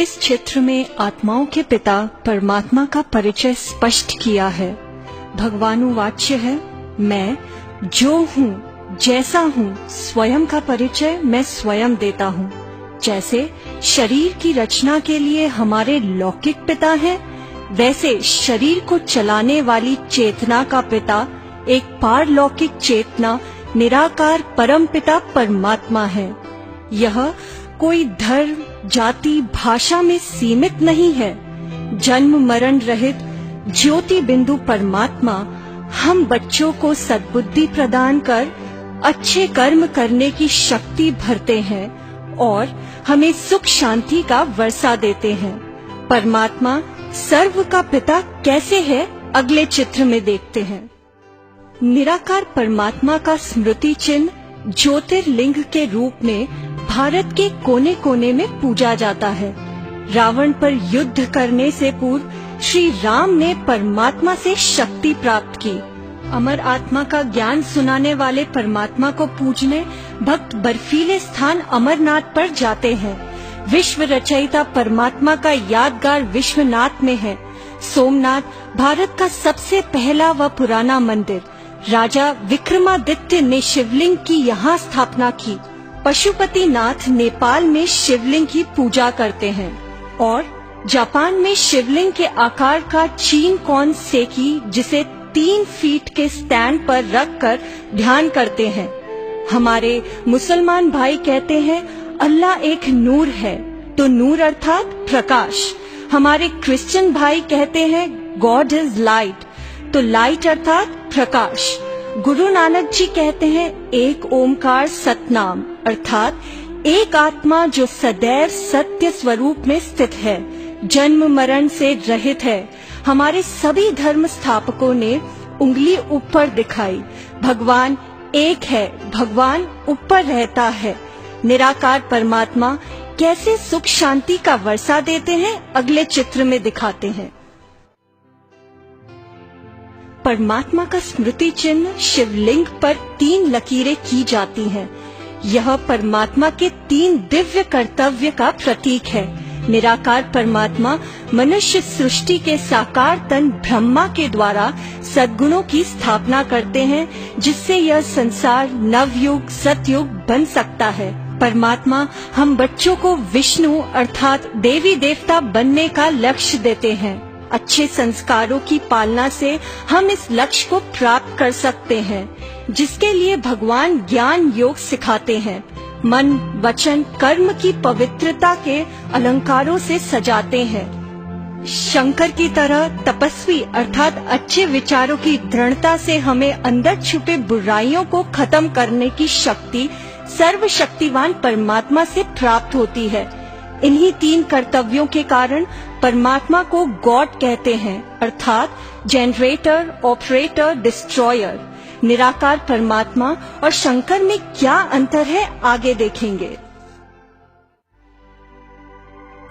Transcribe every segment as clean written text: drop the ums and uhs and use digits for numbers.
इस चित्र में आत्माओं के पिता परमात्मा का परिचय स्पष्ट किया है। भगवानुवाच्य है, मैं जो हूँ जैसा हूँ स्वयं का परिचय मैं स्वयं देता हूँ। जैसे शरीर की रचना के लिए हमारे लौकिक पिता हैं, वैसे शरीर को चलाने वाली चेतना का पिता एक पारलौकिक चेतना निराकार परम पिता परमात्मा है। यह कोई धर्म, जाति, भाषा में सीमित नहीं है। जन्म मरण रहित ज्योति बिंदु परमात्मा हम बच्चों को सद्बुद्धि प्रदान कर अच्छे कर्म करने की शक्ति भरते हैं और हमें सुख शांति का वर्षा देते हैं। परमात्मा सर्व का पिता कैसे है, अगले चित्र में देखते हैं। निराकार परमात्मा का स्मृति चिन्ह ज्योतिर्लिंग के रूप में भारत के कोने कोने में पूजा जाता है। रावण पर युद्ध करने से पूर्व श्री राम ने परमात्मा से शक्ति प्राप्त की। अमर आत्मा का ज्ञान सुनाने वाले परमात्मा को पूजने भक्त बर्फीले स्थान अमरनाथ पर जाते हैं। विश्व रचयिता परमात्मा का यादगार विश्वनाथ में है। सोमनाथ भारत का सबसे पहला व पुराना मंदिर। राजा विक्रमादित्य ने शिवलिंग की यहाँ स्थापना की। पशुपतिनाथ नेपाल में शिवलिंग की पूजा करते हैं और जापान में शिवलिंग के आकार का चीन कौन सेकी, जिसे 3 फीट के स्टैंड पर रखकर ध्यान करते हैं। हमारे मुसलमान भाई कहते हैं अल्लाह एक नूर है, तो नूर अर्थात प्रकाश। हमारे क्रिश्चियन भाई कहते हैं गॉड इज लाइट, तो लाइट अर्थात प्रकाश। गुरु नानक जी कहते हैं एक ओमकार सतनाम, अर्थात एक आत्मा जो सदैव सत्य स्वरूप में स्थित है, जन्म मरण से रहित है। हमारे सभी धर्म स्थापकों ने उंगली ऊपर दिखाई। भगवान एक है, भगवान ऊपर रहता है। निराकार परमात्मा कैसे सुख शांति का वर्षा देते हैं, अगले चित्र में दिखाते हैं। परमात्मा का स्मृति चिन्ह शिवलिंग पर 3 लकीरें की जाती हैं। यह परमात्मा के 3 दिव्य कर्तव्य का प्रतीक है। निराकार परमात्मा मनुष्य सृष्टि के साकार तन ब्रह्मा के द्वारा सद्गुणों की स्थापना करते हैं, जिससे यह संसार नवयुग सतयुग बन सकता है। परमात्मा हम बच्चों को विष्णु अर्थात देवी देवता बनने का लक्ष्य देते हैं। अच्छे संस्कारों की पालना से हम इस लक्ष्य को प्राप्त कर सकते हैं, जिसके लिए भगवान ज्ञान योग सिखाते हैं। मन, वचन, कर्म की पवित्रता के अलंकारों से सजाते हैं। शंकर की तरह तपस्वी अर्थात अच्छे विचारों की दृढ़ता से हमें अंदर छुपे बुराइयों को खत्म करने की शक्ति सर्वशक्तिवान परमात्मा से प्राप्त होती है। इन्हीं 3 कर्तव्यों के कारण परमात्मा को गॉड कहते हैं, अर्थात जनरेटर, ऑपरेटर, डिस्ट्रॉयर। निराकार परमात्मा और शंकर में क्या अंतर है, आगे देखेंगे।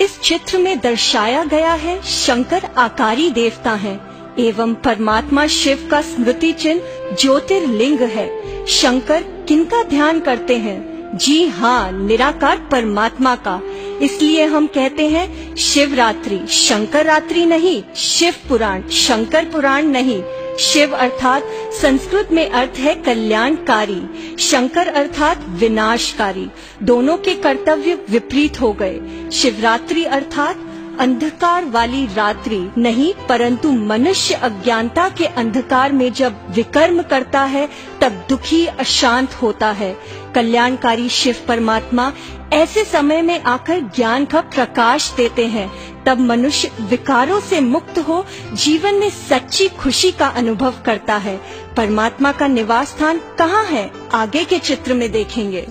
इस चित्र में दर्शाया गया है शंकर आकारी देवता हैं एवं परमात्मा शिव का स्मृति चिन्ह ज्योतिर्लिंग है। शंकर किनका ध्यान करते हैं? जी हाँ, निराकार परमात्मा का। इसलिए हम कहते हैं शिवरात्रि, शंकर रात्रि नहीं, शिव पुराण, शंकर पुराण नहीं। शिव अर्थात संस्कृत में अर्थ है कल्याणकारी, शंकर अर्थात विनाशकारी। दोनों के कर्तव्य विपरीत हो गए। शिवरात्रि अर्थात अंधकार वाली रात्रि नहीं, परंतु मनुष्य अज्ञानता के अंधकार में जब विकर्म करता है तब दुखी अशांत होता है। कल्याणकारी शिव परमात्मा ऐसे समय में आकर ज्ञान का प्रकाश देते हैं, तब मनुष्य विकारों से मुक्त हो जीवन में सच्ची खुशी का अनुभव करता है। परमात्मा का निवास स्थान कहाँ है, आगे के चित्र में देखेंगे।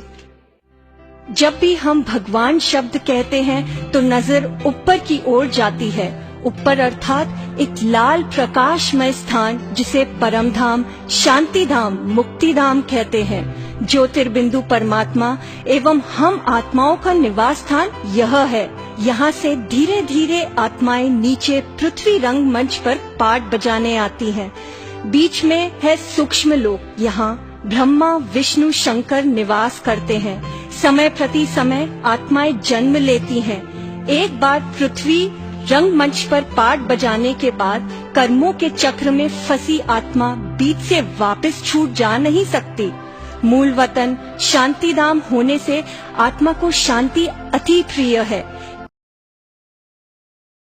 जब भी हम भगवान शब्द कहते हैं तो नजर ऊपर की ओर जाती है। ऊपर अर्थात एक लाल प्रकाशमय स्थान, जिसे परम धाम, शांति धाम, मुक्ति धाम कहते हैं। ज्योतिर्बिंदु परमात्मा एवं हम आत्माओं का निवास स्थान यह है। यहाँ से धीरे धीरे आत्माएं नीचे पृथ्वी रंग मंच पर पाठ बजाने आती हैं। बीच में है सूक्ष्म लोक, यहाँ ब्रह्मा, विष्णु, शंकर निवास करते हैं। समय प्रति समय आत्माएं जन्म लेती हैं। एक बार पृथ्वी रंगमंच पर पाट बजाने के बाद कर्मों के चक्र में फंसी आत्मा बीच से वापस छूट जा नहीं सकती। मूल वतन शांतिधाम होने से आत्मा को शांति अति प्रिय है।